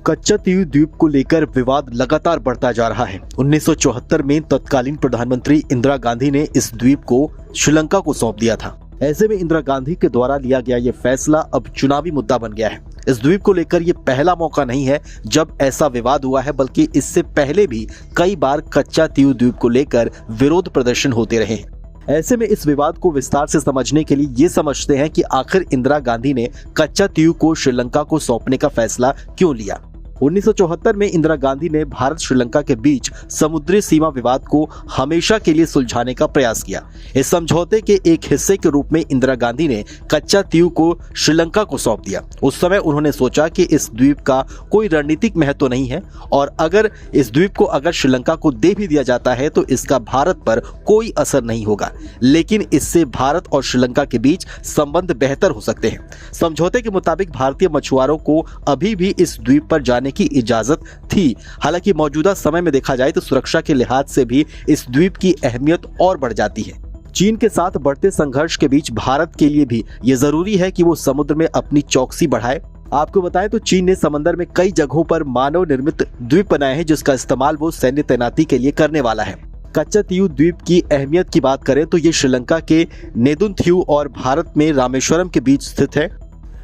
कच्चातीव द्वीप को लेकर विवाद लगातार बढ़ता जा रहा है। 1974 में तत्कालीन प्रधानमंत्री इंदिरा गांधी ने इस द्वीप को श्रीलंका को सौंप दिया था। ऐसे में इंदिरा गांधी के द्वारा लिया गया ये फैसला अब चुनावी मुद्दा बन गया है। इस द्वीप को लेकर ये पहला मौका नहीं है जब ऐसा विवाद हुआ है, बल्कि इससे पहले भी कई बार कच्चातीव द्वीप को लेकर विरोध प्रदर्शन होते रहे हैं। ऐसे में इस विवाद को विस्तार से समझने के लिए ये समझते हैं कि आखिर इंदिरा गांधी ने कच्चातीव को श्रीलंका को सौंपने का फैसला क्यों लिया। 1974 में इंदिरा गांधी ने भारत श्रीलंका के बीच समुद्री सीमा विवाद को हमेशा के लिए सुलझाने का प्रयास किया। इस समझौते के एक हिस्से के रूप में इंदिरा गांधी ने कच्चातीव को श्रीलंका को सौंप दिया। उस समय उन्होंने सोचा कि इस द्वीप का कोई रणनीतिक महत्व नहीं है और अगर इस द्वीप को अगर श्रीलंका को दे भी दिया जाता है तो इसका भारत पर कोई असर नहीं होगा, लेकिन इससे भारत और श्रीलंका के बीच संबंध बेहतर हो सकते हैं। समझौते के मुताबिक भारतीय मछुआरों को अभी भी इस द्वीप पर जाने की इजाजत थी। हालांकि मौजूदा समय में देखा जाए तो सुरक्षा के लिहाज से भी इस द्वीप की अहमियत और बढ़ जाती है। चीन के साथ बढ़ते संघर्ष के बीच भारत के लिए भी ये जरूरी है कि वो समुद्र में अपनी चौकसी बढ़ाए। आपको बताएं तो चीन ने समंदर में कई जगहों पर मानव निर्मित द्वीप बनाए हैं, जिसका इस्तेमाल वो सैन्य तैनाती के लिए करने वाला है। कच्चातीव द्वीप की अहमियत की बात करें तो ये श्रीलंका के नेदुनथीव और भारत में रामेश्वरम के बीच स्थित है।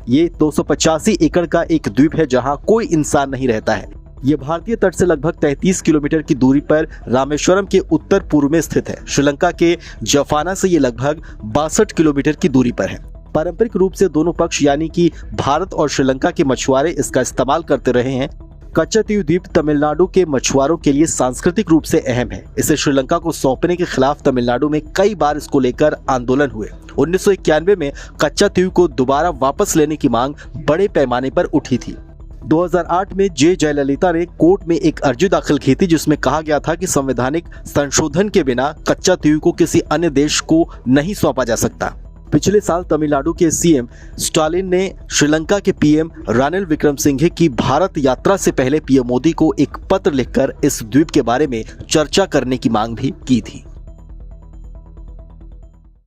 ये 285 एकड़ का एक द्वीप है जहां कोई इंसान नहीं रहता है। ये भारतीय तट से लगभग 33 किलोमीटर की दूरी पर रामेश्वरम के उत्तर पूर्व में स्थित है। श्रीलंका के जफाना से ये लगभग 62 किलोमीटर की दूरी पर है। पारंपरिक रूप से दोनों पक्ष यानी कि भारत और श्रीलंका के मछुआरे इसका इस्तेमाल करते रहे हैं। कच्चातीव द्वीप तमिलनाडु के मछुआरों के लिए सांस्कृतिक रूप से अहम है। इसे श्रीलंका को सौंपने के खिलाफ तमिलनाडु में कई बार इसको लेकर आंदोलन हुए। 1991 में कच्चातीव को दोबारा वापस लेने की मांग बड़े पैमाने पर उठी थी। 2008 में जे जयललिता ने कोर्ट में एक अर्जी दाखिल की थी जिसमें कहा गया था कि संवैधानिक संशोधन के बिना कच्चातीव को किसी अन्य देश को नहीं सौंपा जा सकता। पिछले साल तमिलनाडु के सीएम स्टालिन ने श्रीलंका के पीएम रानिल विक्रमसिंघे की भारत यात्रा से पहले पीएम मोदी को एक पत्र लिखकर इस द्वीप के बारे में चर्चा करने की मांग भी की थी।